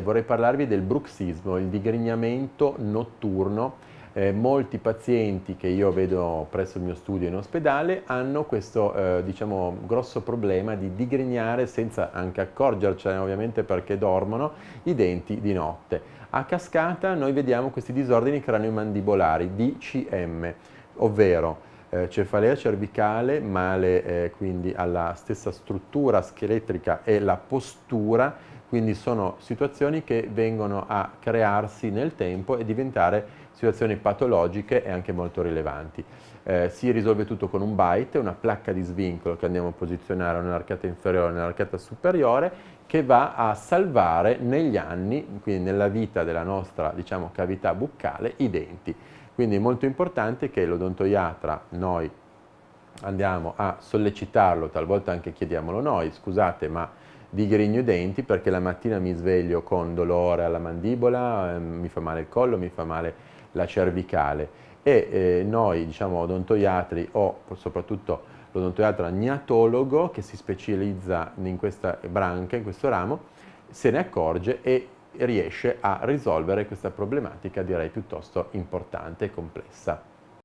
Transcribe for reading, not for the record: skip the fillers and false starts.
vorrei parlarvi del bruxismo, il digrignamento notturno. Molti pazienti che io vedo presso il mio studio in ospedale hanno questo diciamo, grosso problema di digrignare senza anche accorgercene, ovviamente perché dormono, i denti di notte. A cascata noi vediamo questi disordini craniomandibolari, DCM, ovvero cefalea cervicale, male quindi alla stessa struttura scheletrica e la postura, quindi sono situazioni che vengono a crearsi nel tempo e diventare situazioni patologiche e anche molto rilevanti. Si risolve tutto con un bite, una placca di svincolo che andiamo a posizionare nell'arcata inferiore e nell'arcata superiore, che va a salvare negli anni, quindi nella vita della nostra diciamo, cavità buccale, i denti. Quindi è molto importante che l'odontoiatra, noi andiamo a sollecitarlo, talvolta anche chiediamolo noi, scusate ma digrigno i denti perché la mattina mi sveglio con dolore alla mandibola, mi fa male il collo, mi fa male la cervicale e noi diciamo odontoiatri o soprattutto l'odontoiatra gnatologo che si specializza in questa branca, in questo ramo, se ne accorge e riesce a risolvere questa problematica direi piuttosto importante e complessa.